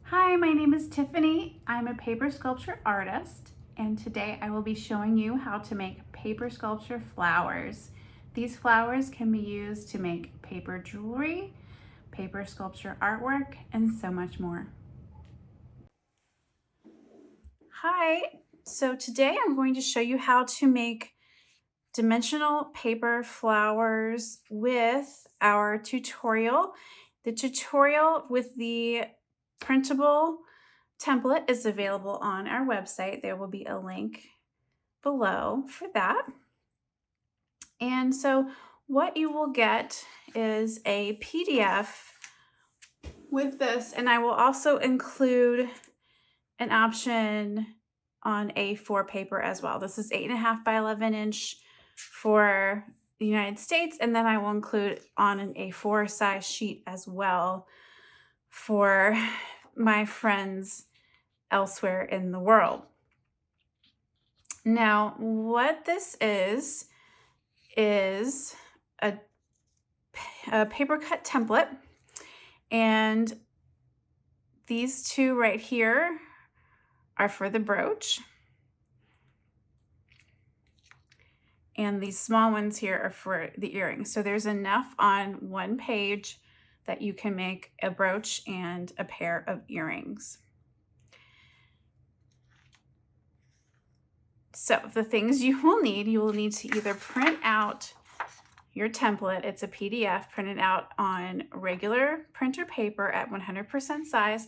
Hi, my name is Tiffany. I'm a paper sculpture artist, and today I will be showing you how to make paper sculpture flowers. These flowers can be used to make paper jewelry, paper sculpture artwork, and so much more. Hi, so today I'm going to show you how to make dimensional paper flowers with our tutorial. The tutorial with the printable template is available on our website. There will be a link below for that. And so what you will get is a PDF with this, and I will also include an option on A4 paper as well. This is 8.5 by 11 inch for the United States, and then I will include on an A4 size sheet as well for my friends elsewhere in the world. Now, what this is a paper cut template, and these two right here are for the brooch, and these small ones here are for the earrings. So there's enough on one page that you can make a brooch and a pair of earrings. So the things you will need to either print out your template. It's a PDF printed out on regular printer paper at 100% size,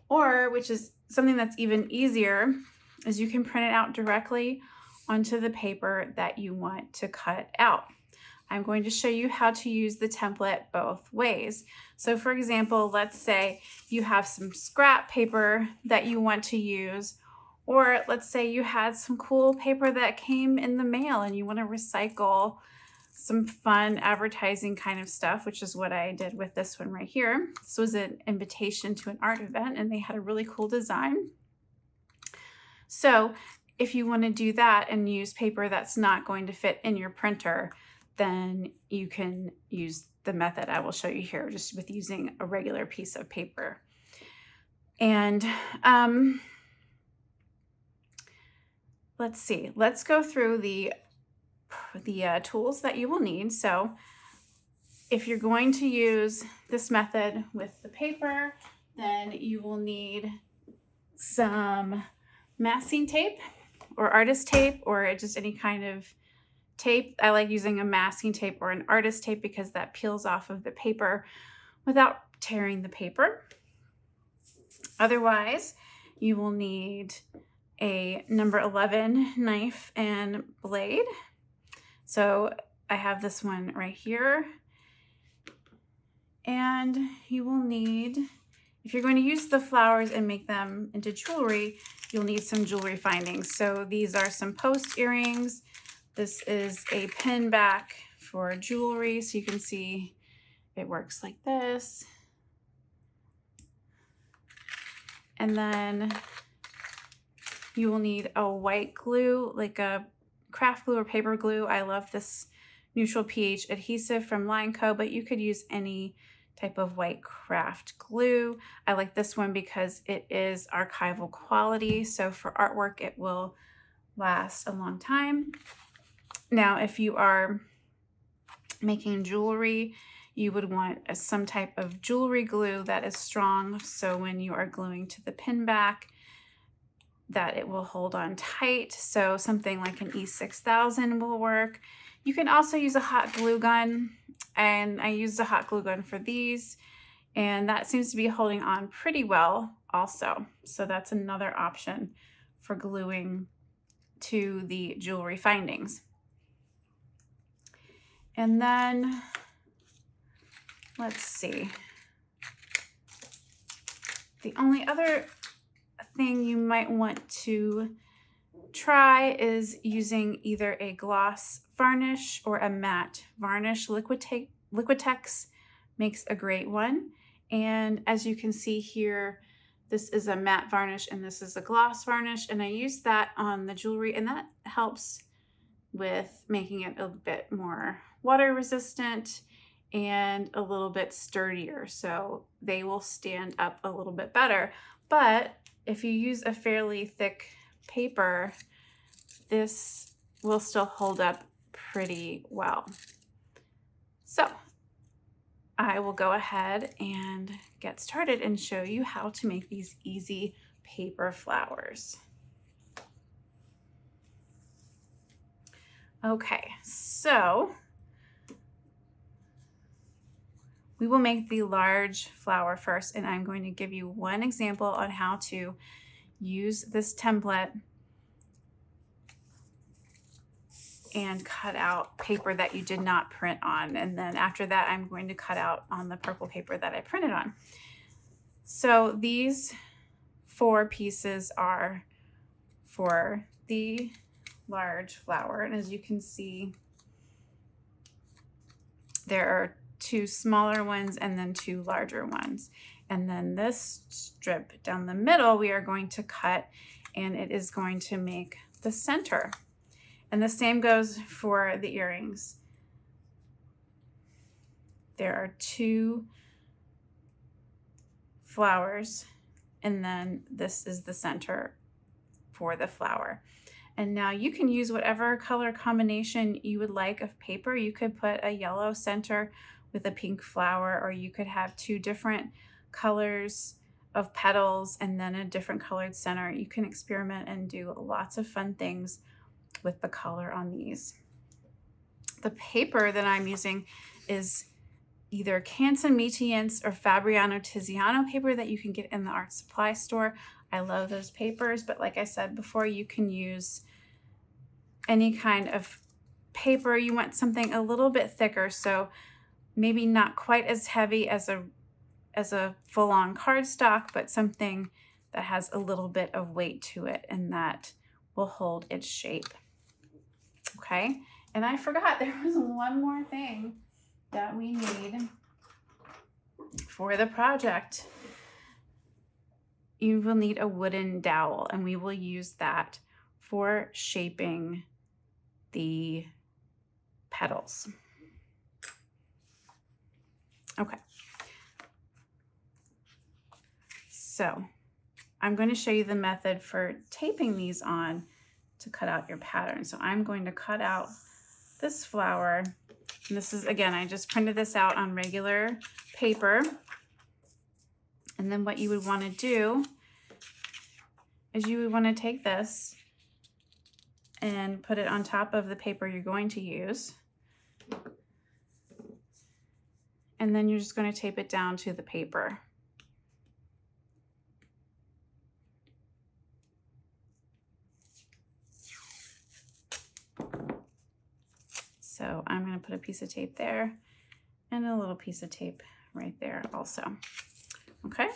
or, which is something that's even easier, is you can print it out directly onto the paper that you want to cut out. I'm going to show you how to use the template both ways. So for example, let's say you have some scrap paper that you want to use, or let's say you had some cool paper that came in the mail and you want to recycle some fun advertising kind of stuff, which is what I did with this one right here. This was an invitation to an art event and they had a really cool design. So if you want to do that and use paper that's not going to fit in your printer, then you can use the method I will show you here, just with using a regular piece of paper. And let's see, let's go through the tools that you will need. So if you're going to use this method with the paper, then you will need some masking tape or artist tape, or just any kind of tape. I like using a masking tape or an artist tape because that peels off of the paper without tearing the paper. Otherwise, you will need a number 11 knife and blade. So I have this one right here. And you will need, if you're going to use the flowers and make them into jewelry, you'll need some jewelry findings. So these are some post earrings. This is a pin back for jewelry. So you can see it works like this. And then you will need a white glue, like a craft glue or paper glue. I love this neutral pH adhesive from Line Co, but you could use any type of white craft glue. I like this one because it is archival quality. So for artwork, it will last a long time. Now, if you are making jewelry, you would want some type of jewelry glue that is strong. So when you are gluing to the pin back, that it will hold on tight. So something like an E6000 will work. You can also use a hot glue gun, and I used a hot glue gun for these, and that seems to be holding on pretty well also. So that's another option for gluing to the jewelry findings. And then let's see. The only other thing you might want to try is using either a gloss varnish or a matte varnish. Liquitex makes a great one. And as you can see here, this is a matte varnish and this is a gloss varnish. And I used that on the jewelry, and that helps with making it a bit more water resistant and a little bit sturdier, so they will stand up a little bit better. But if you use a fairly thick paper, this will still hold up pretty well. So I will go ahead and get started and show you how to make these easy paper flowers. Okay, so we will make the large flower first, and I'm going to give you one example on how to use this template and cut out paper that you did not print on. And then after that, I'm going to cut out on the purple paper that I printed on. So these 4 pieces are for the large flower. And as you can see, there are 2 smaller ones and then 2 larger ones. And then this strip down the middle, we are going to cut, and it is going to make the center. And the same goes for the earrings. There are 2 flowers, and then this is the center for the flower. And now you can use whatever color combination you would like of paper. You could put a yellow center with a pink flower, or you could have 2 different colors of petals and then a different colored center. You can experiment and do lots of fun things with the color on these. The paper that I'm using is either Canson Medience or Fabriano Tiziano paper that you can get in the art supply store. I love those papers, but like I said before, you can use any kind of paper. You want something a little bit thicker, so maybe not quite as heavy as a full-on cardstock, but something that has a little bit of weight to it and that will hold its shape. Okay, and I forgot there was one more thing that we need for the project. You will need a wooden dowel, and we will use that for shaping the petals. Okay, so I'm going to show you the method for taping these on to cut out your pattern. So I'm going to cut out this flower. And this is, again, I just printed this out on regular paper. And then what you would want to do is you would want to take this and put it on top of the paper you're going to use. And then you're just going to tape it down to the paper. So I'm going to put a piece of tape there and a little piece of tape right there also. Okay.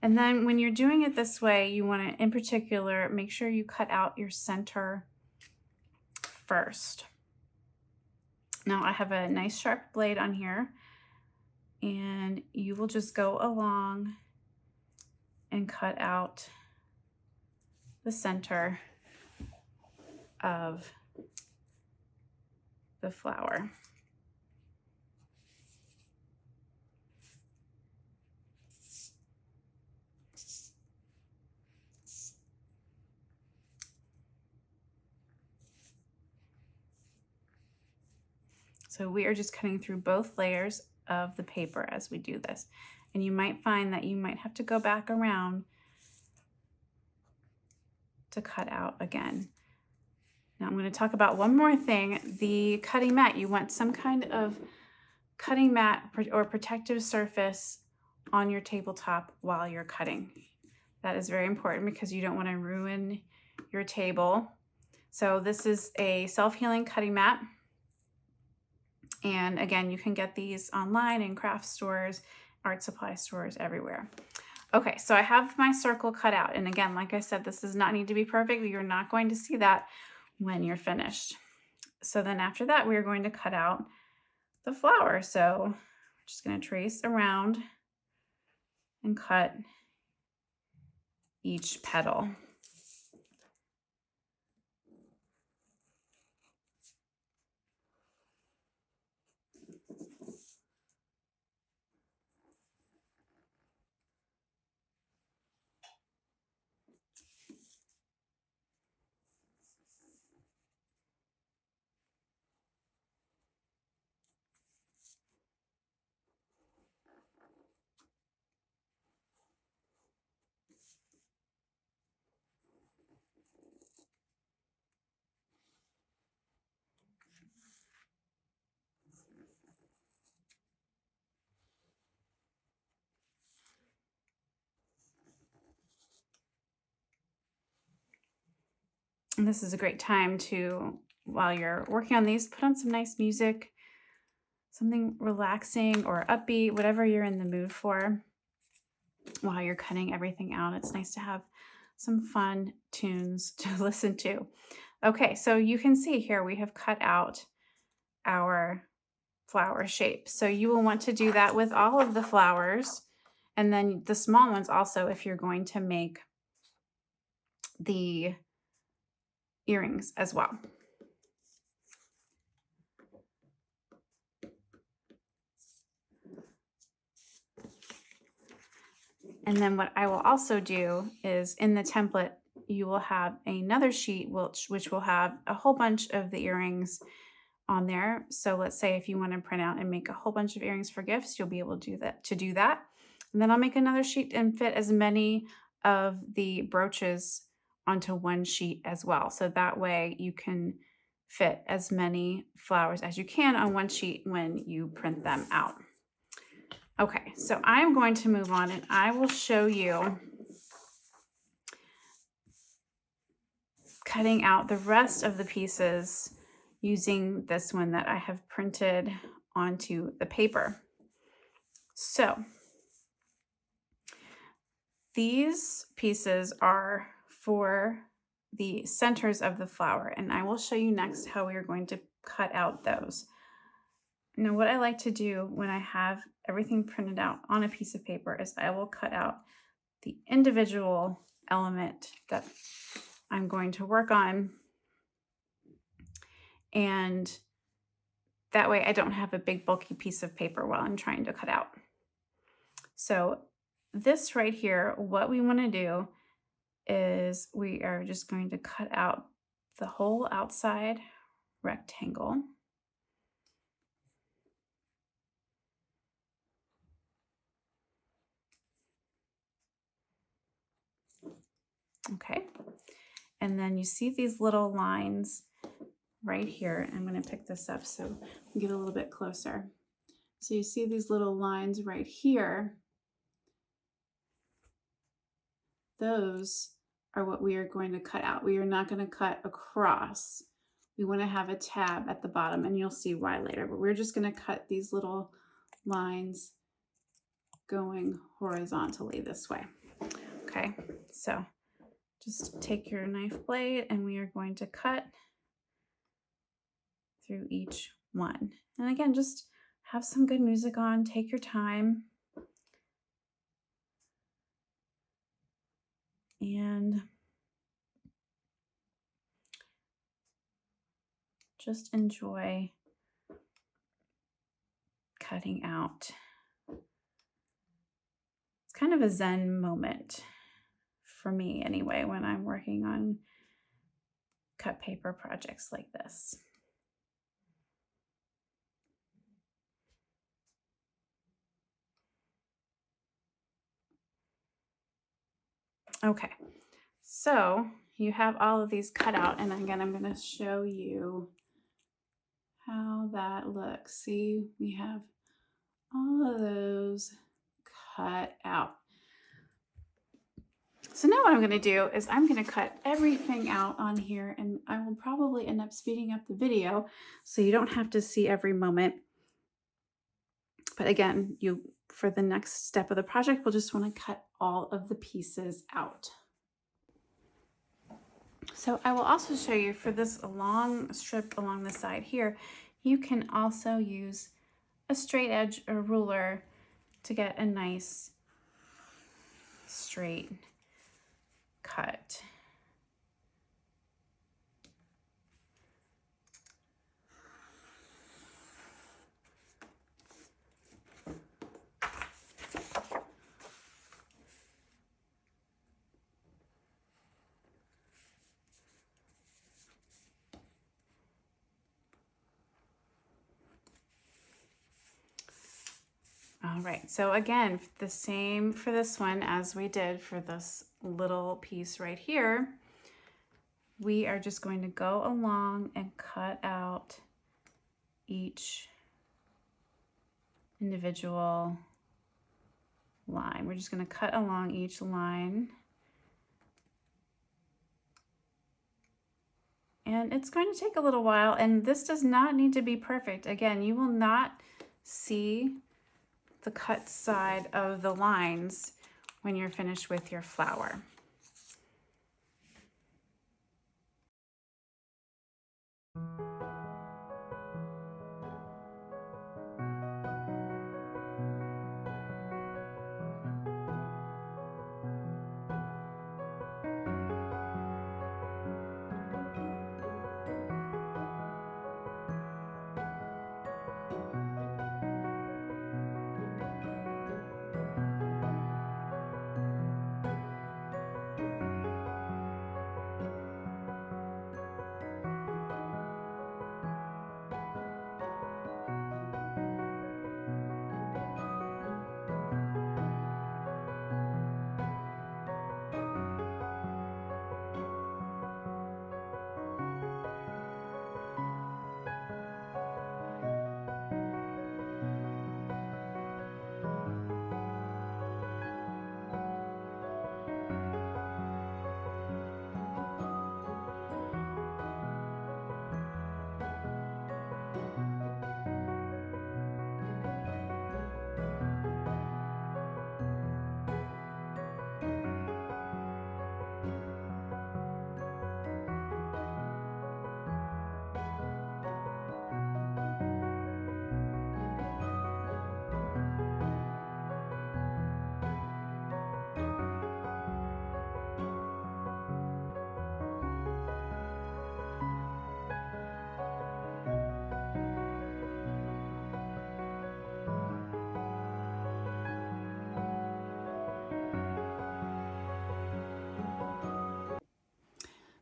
And then when you're doing it this way, you want to, in particular, make sure you cut out your center first. Now I have a nice sharp blade on here, and you will just go along and cut out the center of the flower. So we are just cutting through both layers of the paper as we do this. And you might find that you might have to go back around to cut out again. Now I'm going to talk about one more thing, the cutting mat. You want some kind of cutting mat or protective surface on your tabletop while you're cutting. That is very important because you don't want to ruin your table. So this is a self-healing cutting mat. And again, you can get these online in craft stores, art supply stores, everywhere. Okay, so I have my circle cut out. And again, like I said, this does not need to be perfect. You're not going to see that when you're finished. So then after that, we're going to cut out the flower. So we're just going to trace around and cut each petal. And this is a great time to, while you're working on these, put on some nice music, something relaxing or upbeat, whatever you're in the mood for while you're cutting everything out. It's nice to have some fun tunes to listen to. Okay, so you can see here we have cut out our flower shape. So you will want to do that with all of the flowers, and then the small ones also if you're going to make the earrings as well. And then what I will also do is in the template, you will have another sheet which will have a whole bunch of the earrings on there. So let's say if you want to print out and make a whole bunch of earrings for gifts, you'll be able to do that. And then I'll make another sheet and fit as many of the brooches onto one sheet as well. So that way you can fit as many flowers as you can on one sheet when you print them out. Okay, so I'm going to move on and I will show you cutting out the rest of the pieces using this one that I have printed onto the paper. So these pieces are for the centers of the flower, and I will show you next how we are going to cut out those. Now, what I like to do when I have everything printed out on a piece of paper is I will cut out the individual element that I'm going to work on, and that way I don't have a big bulky piece of paper while I'm trying to cut out. So this right here, what we want to do is we are just going to cut out the whole outside rectangle. Okay, and then you see these little lines right here. I'm going to pick this up so we get a little bit closer. So you see these little lines right here. Those are what we are going to cut out. We are not going to cut across. We want to have a tab at the bottom, and you'll see why later, but we're just going to cut these little lines going horizontally this way. Okay, so just take your knife blade and we are going to cut through each one. And again, just have some good music on, take your time. And just enjoy cutting out. It's kind of a Zen moment for me anyway when I'm working on cut paper projects like this. Okay, so you have all of these cut out, and again, I'm going to show you how that looks. See, we have all of those cut out. So now what I'm going to do is I'm going to cut everything out on here, and I will probably end up speeding up the video so you don't have to see every moment. But again, for the next step of the project, we'll just want to cut all of the pieces out. So I will also show you for this long strip along the side here, you can also use a straight edge or ruler to get a nice straight cut. All right, so again, the same for this one as we did for this little piece right here. We are just going to go along and cut out each individual line. We're just going to cut along each line. And it's going to take a little while, and this does not need to be perfect. Again, you will not see the cut side of the lines when you're finished with your flower.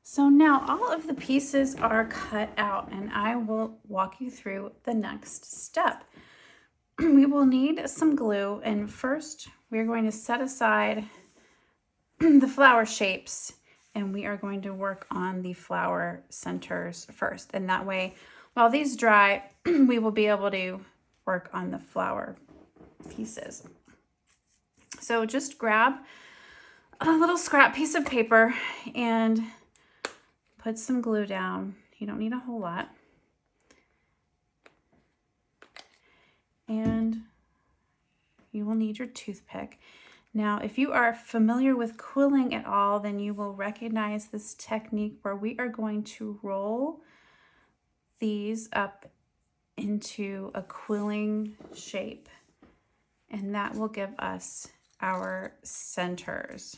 So now all of the pieces are cut out, and I will walk you through the next step. We will need some glue, and first we're going to set aside the flower shapes, and we are going to work on the flower centers first. And that way, while these dry, we will be able to work on the flower pieces. So just grab a little scrap piece of paper and put some glue down. You don't need a whole lot. And you will need your toothpick. Now, if you are familiar with quilling at all, then you will recognize this technique where we are going to roll these up into a quilling shape, and that will give us our centers.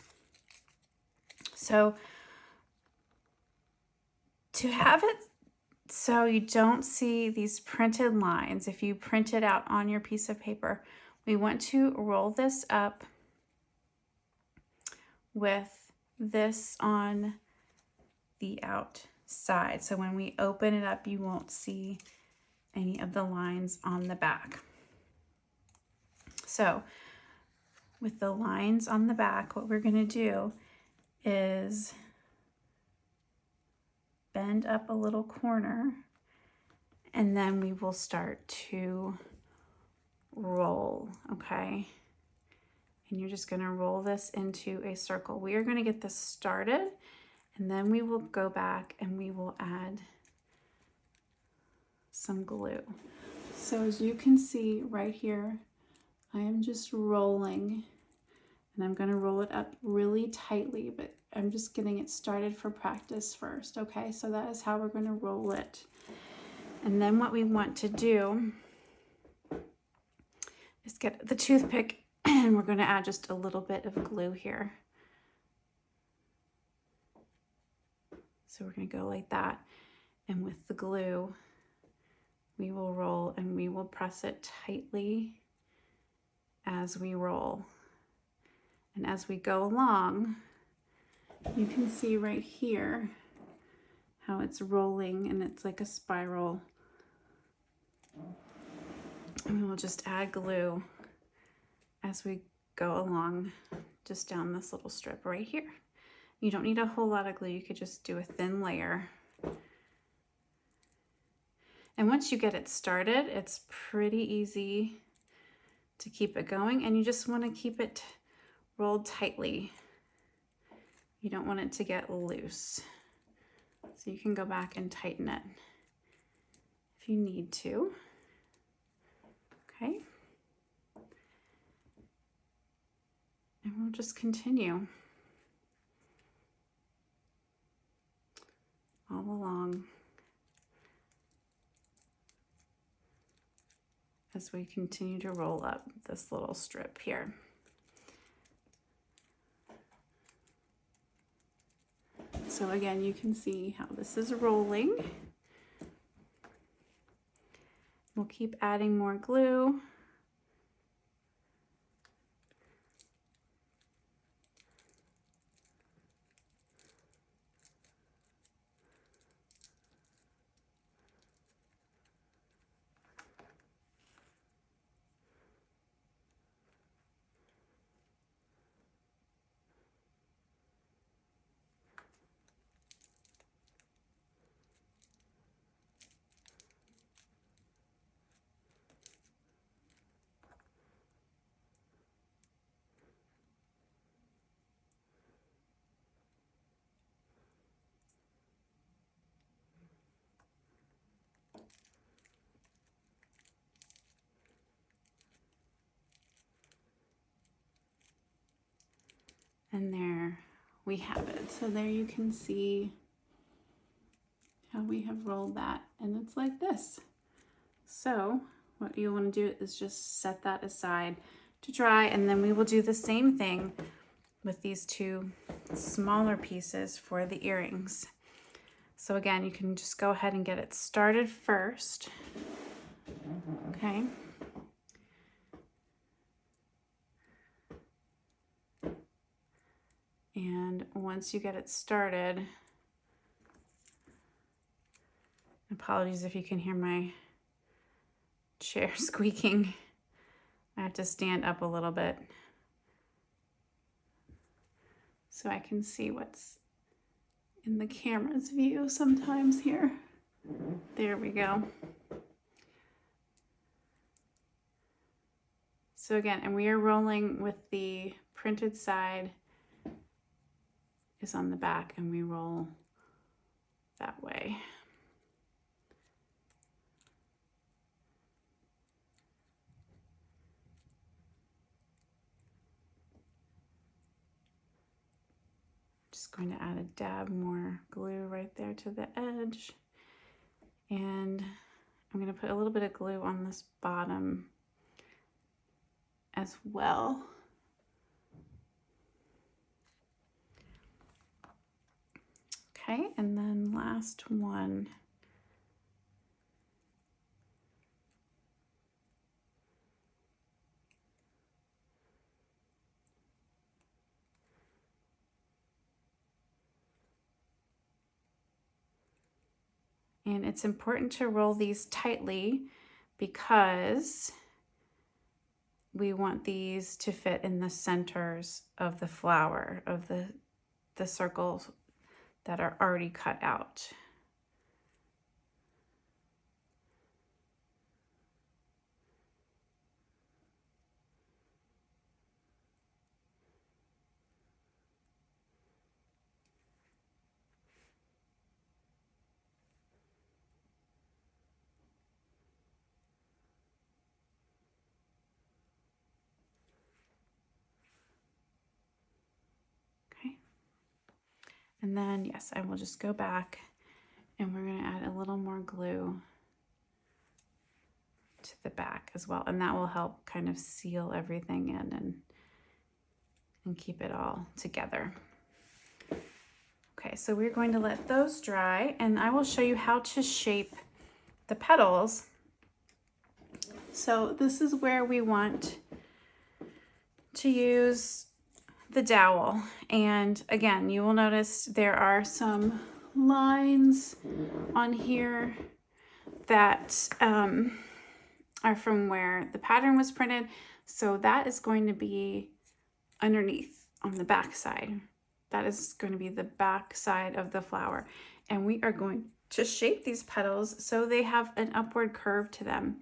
So to have it so you don't see these printed lines, if you print it out on your piece of paper, we want to roll this up with this on the outside. So when we open it up, you won't see any of the lines on the back. So with the lines on the back, what we're going to do is bend up a little corner, and then we will start to roll, okay? And you're just going to roll this into a circle. We are going to get this started, and then we will go back and we will add some glue. So as you can see right here, I am just rolling, and I'm going to roll it up really tightly, but I'm just getting it started for practice first, okay? So that is how we're going to roll it. And then what we want to do is get the toothpick, and we're going to add just a little bit of glue here. So we're going to go like that, and with the glue, we will roll and we will press it tightly as we roll. And as we go along, you can see right here how it's rolling, and it's like a spiral. And we will just add glue as we go along, just down this little strip right here. You don't need a whole lot of glue. You could just do a thin layer. And once you get it started, it's pretty easy to keep it going, and you just want to keep it rolled tightly. You don't want it to get loose. So you can go back and tighten it if you need to. Okay. And we'll just continue all along as we continue to roll up this little strip here. So again, you can see how this is rolling. We'll keep adding more glue. And there we have it. So there you can see how we have rolled that, and it's like this. So what you want to do is just set that aside to dry, and then we will do the same thing with these two smaller pieces for the earrings. So again, you can just go ahead and get it started first. Okay. And once you get it started, apologies if you can hear my chair squeaking. I have to stand up a little bit so I can see what's in the camera's view sometimes here. There we go. So again, and we are rolling with the printed side is on the back, and we roll that way. Just going to add a dab more glue right there to the edge. And I'm going to put a little bit of glue on this bottom as well. Okay, and then last one. And it's important to roll these tightly because we want these to fit in the centers of the flower, of the circles that are already cut out. Okay. And then, yes, I will just go back and we're going to add a little more glue to the back as well. And that will help kind of seal everything in and keep it all together. Okay, so we're going to let those dry, and I will show you how to shape the petals. So this is where we want to use the dowel. And again, you will notice there are some lines on here that are from where the pattern was printed. So that is going to be underneath on the back side. That is going to be the back side of the flower. And we are going to shape these petals so they have an upward curve to them.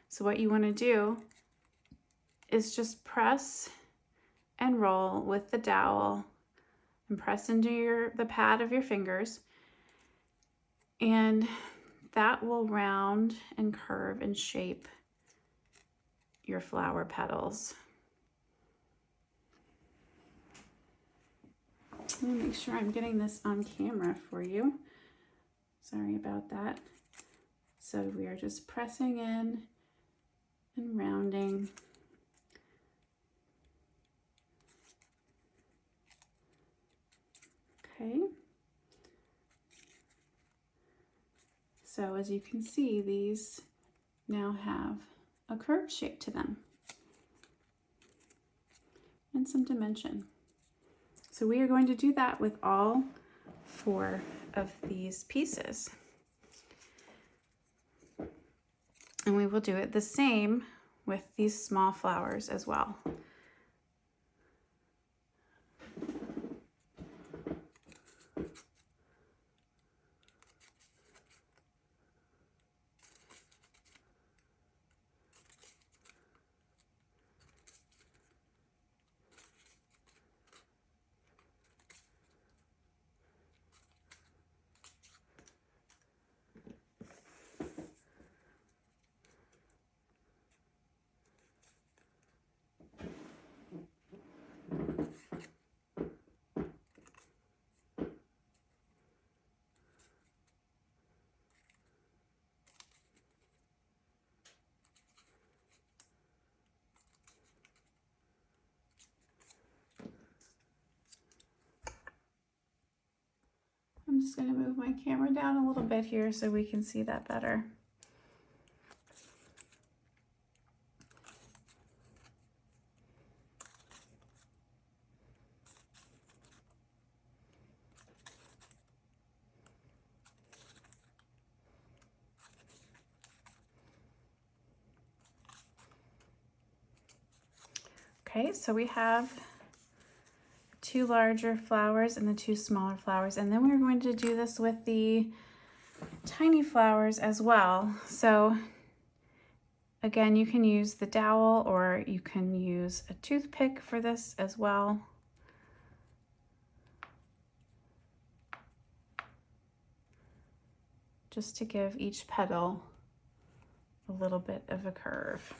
So what you want to do is just press and roll with the dowel and press into the pad of your fingers. And that will round and curve and shape your flower petals. Let me make sure I'm getting this on camera for you. Sorry about that. So we are just pressing in and rounding. Okay. So as you can see, these now have a curved shape to them and some dimension. So we are going to do that with all 4 of these pieces. And we will do it the same with these small flowers as well. I'm just going to move my camera down a little bit here so we can see that better. Okay, so we have 2 larger flowers and the 2 smaller flowers, and then we're going to do this with the tiny flowers as well. So again, you can use the dowel or you can use a toothpick for this as well. Just to give each petal a little bit of a curve.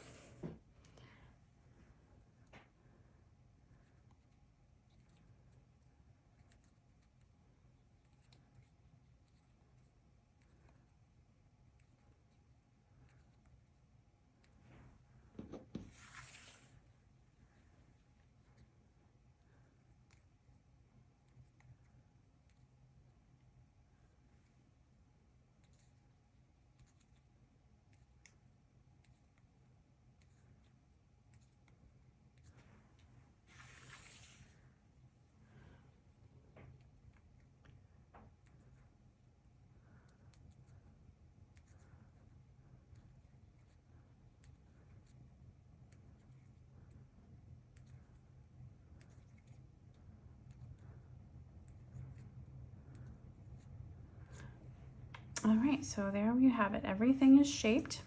All right, so there you have it. Everything is shaped.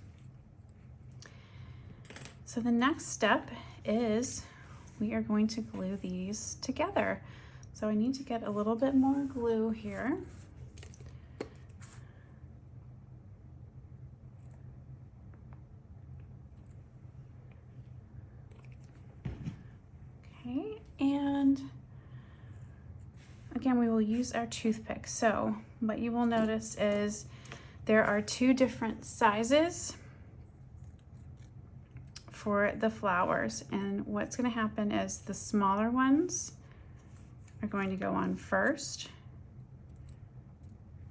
So the next step is we are going to glue these together. So I need to get a little bit more glue here. Okay, and again, we will use our toothpick. So what you will notice is there are 2 different sizes for the flowers, and what's going to happen is the smaller ones are going to go on first,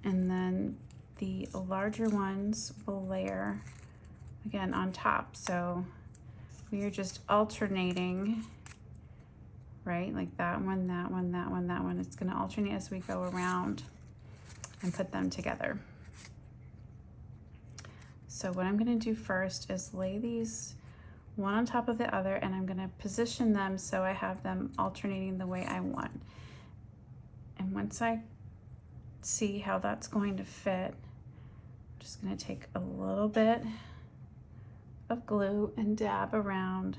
and then the larger ones will layer again on top. So we are just alternating, right? Like that one, that one, that one, that one. It's going to alternate as we go around and put them together. So what I'm going to do first is lay these one on top of the other, and I'm going to position them so I have them alternating the way I want. And once I see how that's going to fit, I'm just going to take a little bit of glue and dab around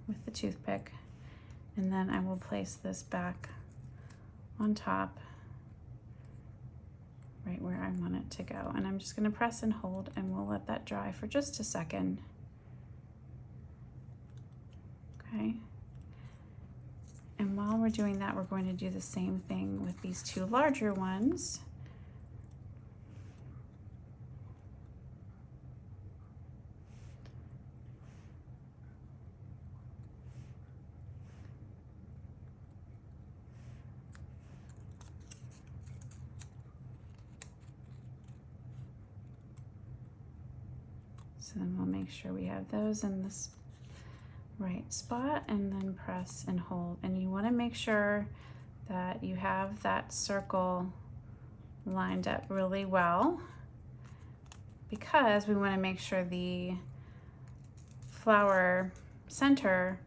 with the toothpick, and then I will place this back on top, right where I want it to go. And I'm just going to press and hold, and we'll let that dry for just a second. Okay. And while we're doing that, we're going to do the same thing with these two larger ones. So then we'll make sure we have those in this right spot, and then press and hold. And you want to make sure that you have that circle lined up really well, because we want to make sure the flower center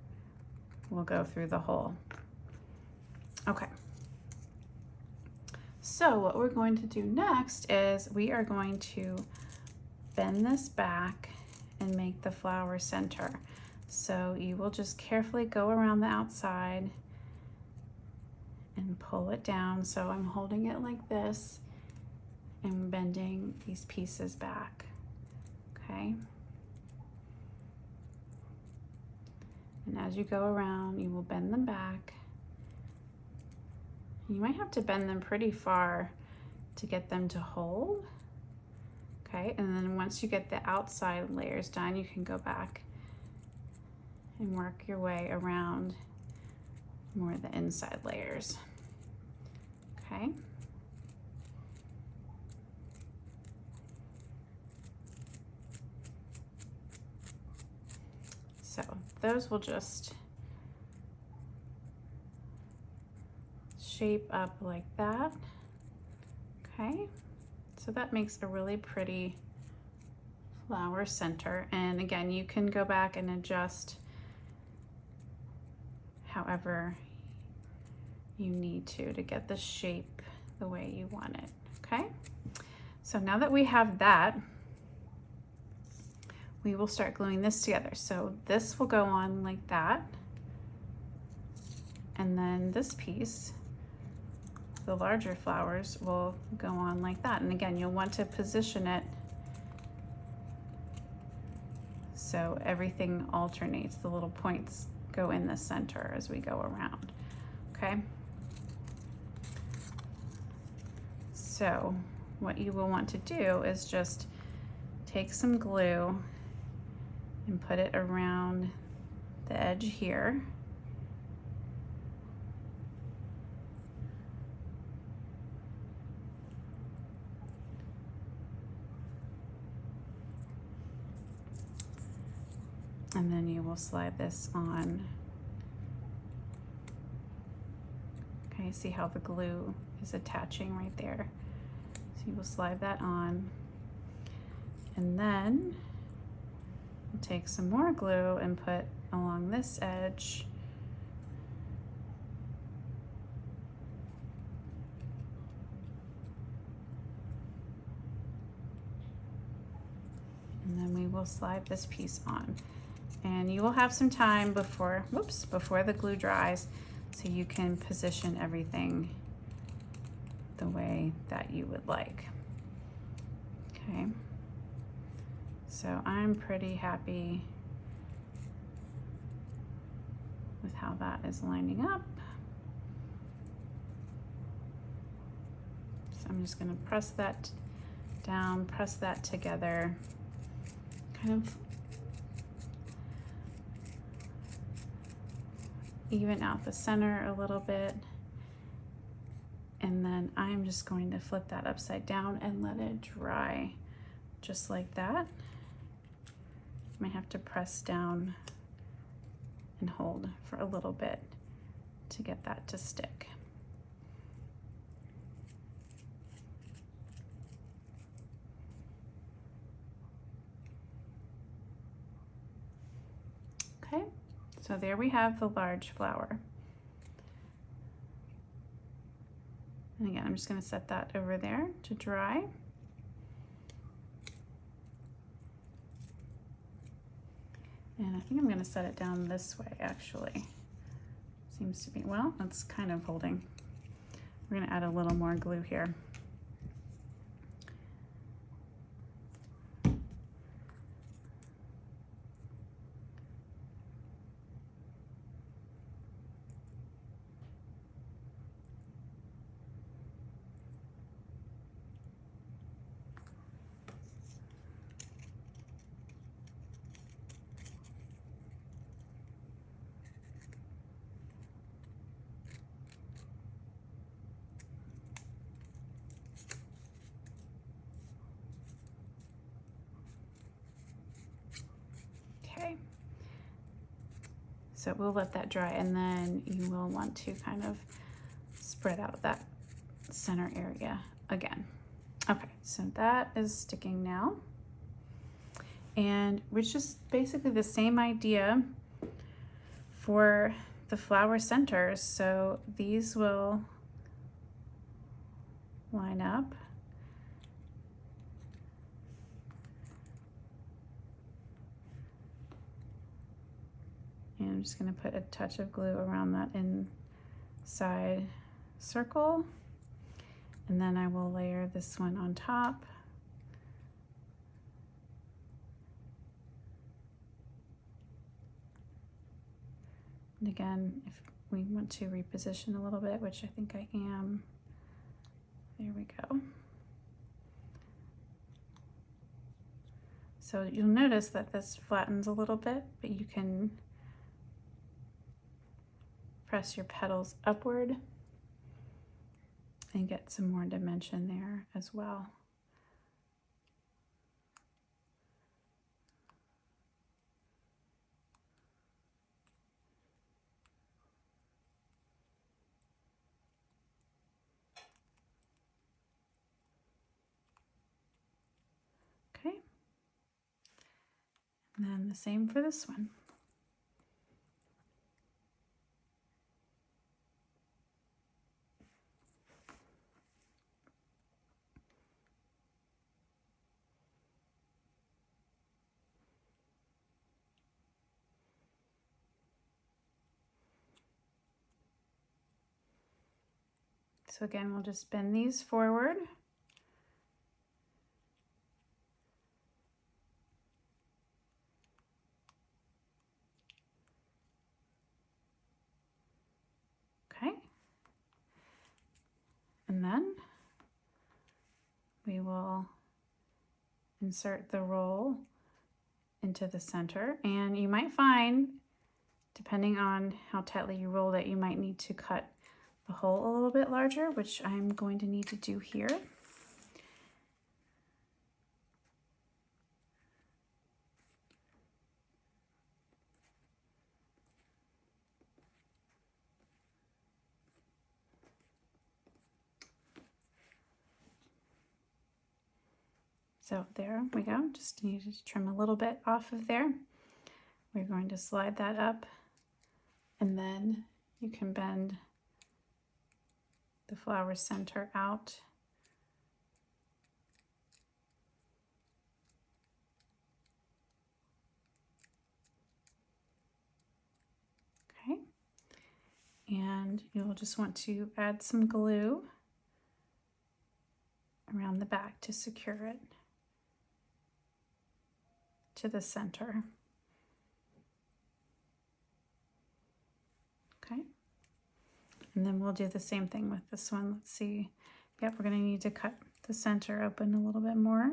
will go through the hole. Okay. So what we're going to do next is we are going to bend this back and make the flower center. So you will just carefully go around the outside and pull it down. So I'm holding it like this and bending these pieces back, okay? And as you go around, you will bend them back. You might have to bend them pretty far to get them to hold. Okay, and then once you get the outside layers done, you can go back and work your way around more of the inside layers. Okay. So those will just shape up like that. Okay. So that makes a really pretty flower center. And again, you can go back and adjust however you need to get the shape the way you want it, okay? So now that we have that, we will start gluing this together. So this will go on like that. And then this piece, the larger flowers, will go on like that. And again, you'll want to position it so everything alternates. The little points go in the center as we go around, okay? So what you will want to do is just take some glue and put it around the edge here. And then you will slide this on. Okay, see how the glue is attaching right there? So you will slide that on. And then we'll take some more glue and put along this edge. And then we will slide this piece on. And you will have some time before the glue dries, so you can position everything the way that you would like. Okay. So I'm pretty happy with how that is lining up. So I'm just going to press that down, press that together, kind of even out the center a little bit. And then I'm just going to flip that upside down and let it dry just like that. Might have to press down and hold for a little bit to get that to stick. Okay, so there we have the large flower. And again, I'm just going to set that over there to dry. And I think I'm going to set it down this way, actually. Seems to be, well, it's kind of holding. We're going to add a little more glue here. Okay, so we'll let that dry, and then you will want to kind of spread out that center area again. Okay, so that is sticking now. And which is basically the same idea for the flower centers. So these will line up. And I'm just going to put a touch of glue around that inside circle. And then I will layer this one on top. And again, if we want to reposition a little bit, which I think I am, there we go. So you'll notice that this flattens a little bit, but you can press your petals upward and get some more dimension there as well. Okay, and then the same for this one. So again, we'll just bend these forward. Okay. And then we will insert the roll into the center. And you might find, depending on how tightly you roll it, you might need to cut the hole a little bit larger, which I'm going to need to do here. So there we go, just need to trim a little bit off of there. We're going to slide that up, and then you can bend the flower center out. Okay, and you'll just want to add some glue around the back to secure it to the center. Okay, and then we'll do the same thing with this one. Let's see. Yep, we're going to need to cut the center open a little bit more.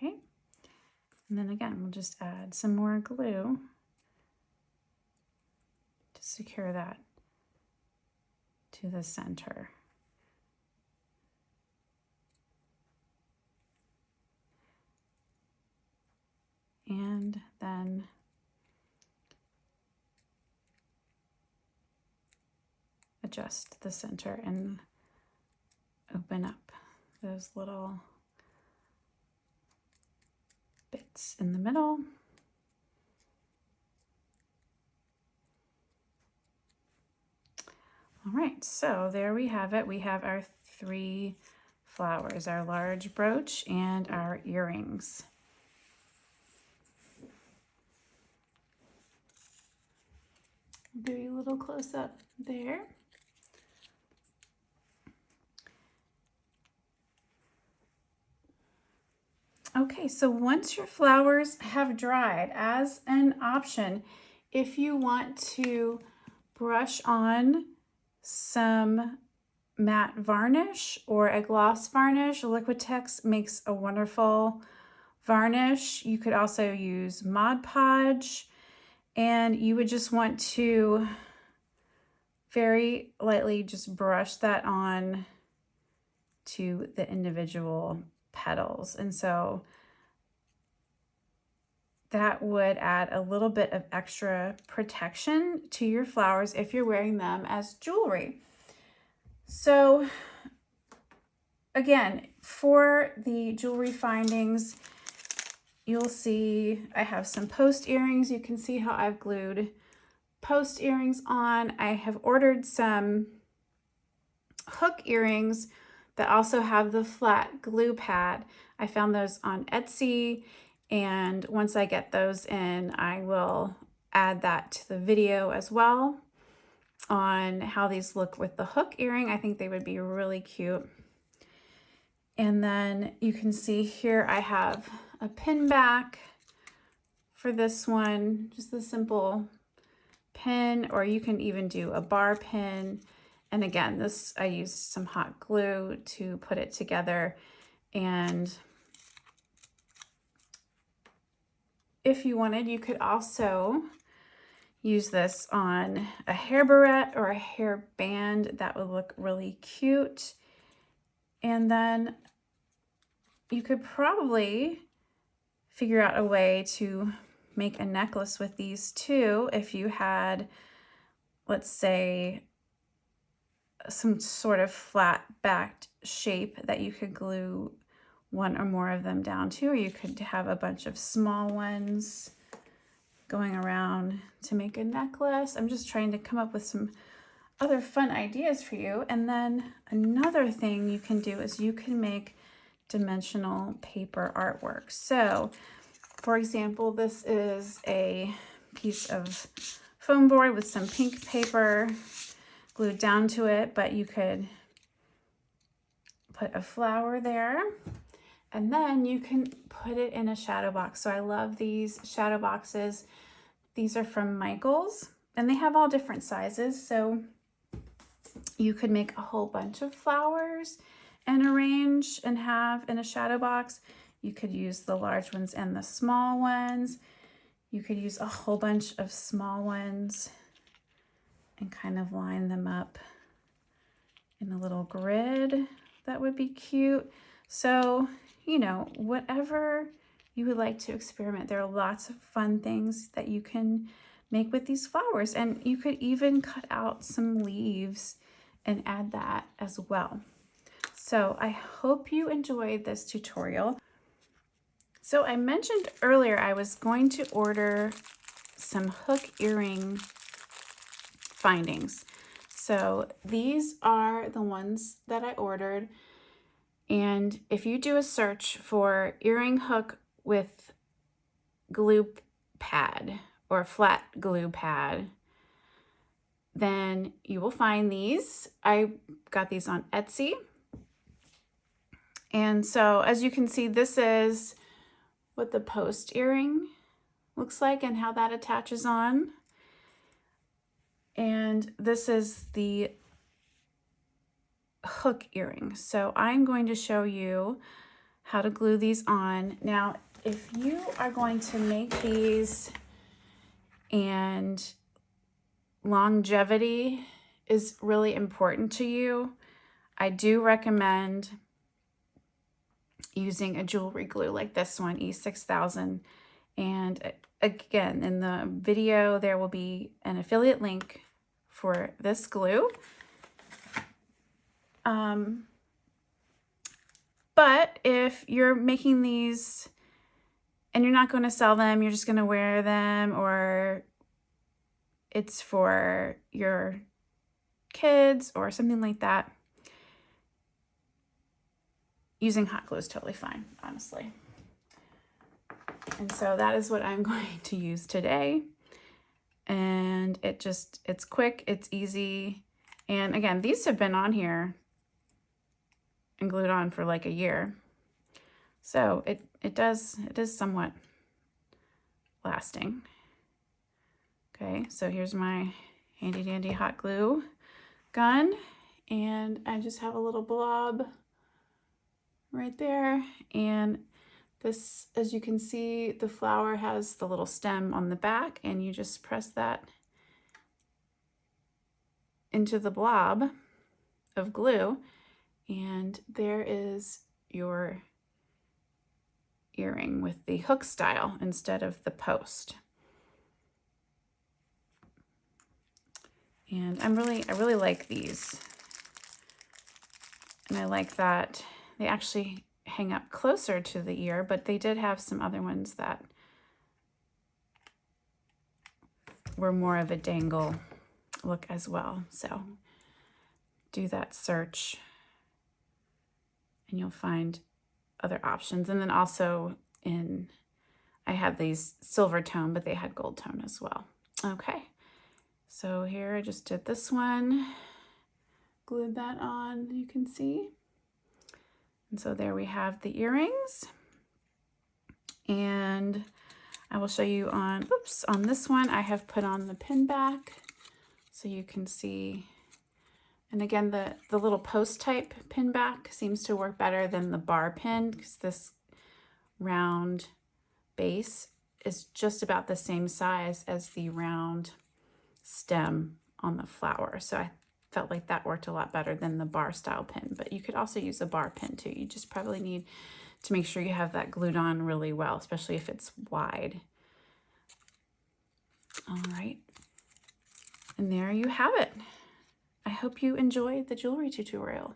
Okay, and then again, we'll just add some more glue to secure that to the center. And then adjust the center and open up those little bits in the middle. All right, so there we have it. We have our 3 flowers, our large brooch and our earrings. Do a little close up there. Okay, so once your flowers have dried, as an option, if you want to brush on some matte varnish or a gloss varnish, Liquitex makes a wonderful varnish. You could also use Mod Podge, and you would just want to very lightly just brush that on to the individual petals. And so that would add a little bit of extra protection to your flowers if you're wearing them as jewelry. So again, for the jewelry findings, you'll see I have some post earrings. You can see how I've glued post earrings on. I have ordered some hook earrings that also have the flat glue pad. I found those on Etsy, and once I get those in, I will add that to the video as well on how these look with the hook earring. I think they would be really cute. And then you can see here I have a pin back for this one, just a simple pin, or you can even do a bar pin. And again, this, I used some hot glue to put it together. And if you wanted, you could also use this on a hair barrette or a hair band. That would look really cute. And then you could probably figure out a way to make a necklace with these too if you had, let's say, some sort of flat backed shape that you could glue one or more of them down to, or you could have a bunch of small ones going around to make a necklace. I'm just trying to come up with some other fun ideas for you. And then another thing you can do is you can make dimensional paper artwork. So for example, this is a piece of foam board with some pink paper glued down to it, but you could put a flower there, and then you can put it in a shadow box. So I love these shadow boxes. These are from Michaels, and they have all different sizes. So you could make a whole bunch of flowers and arrange and have in a shadow box. You could use the large ones and the small ones. You could use a whole bunch of small ones and kind of line them up in a little grid. That would be cute. So, you know, whatever you would like to experiment, there are lots of fun things that you can make with these flowers. And you could even cut out some leaves and add that as well. So I hope you enjoyed this tutorial. So I mentioned earlier I was going to order some hook earring findings. So these are the ones that I ordered. And if you do a search for earring hook with glue pad or flat glue pad, then you will find these. I got these on Etsy. And so as you can see, this is what the post earring looks like and how that attaches on. And this is the hook earring. So I'm going to show you how to glue these on. Now, if you are going to make these and longevity is really important to you, I do recommend using a jewelry glue like this one, E6000. And again, in the video, there will be an affiliate link for this glue. But if you're making these and you're not going to sell them, you're just going to wear them, or it's for your kids or something like that, using hot glue is totally fine, honestly. And so that is what I'm going to use today. And it's quick, it's easy. And again, these have been on here and glued on for like a year. So it is somewhat lasting. Okay, so here's my handy dandy hot glue gun, and I just have a little blob right there. And this, as you can see, the flower has the little stem on the back, and you just press that into the blob of glue, and there is your earring with the hook style instead of the post. And I really like these. And I like that they actually hang up closer to the ear, but they did have some other ones that were more of a dangle look as well. So do that search and you'll find other options. And then also I had these silver tone, but they had gold tone as well. Okay, so here I just did this one, glued that on, you can see. And so there we have the earrings. And I will show you on this one, I have put on the pin back so you can see. And again, the little post type pin back seems to work better than the bar pin, because this round base is just about the same size as the round stem on the flower. So I felt like that worked a lot better than the bar style pin, but you could also use a bar pin too. You just probably need to make sure you have that glued on really well, especially if it's wide. All right, and there you have it. I hope you enjoyed the jewelry tutorial.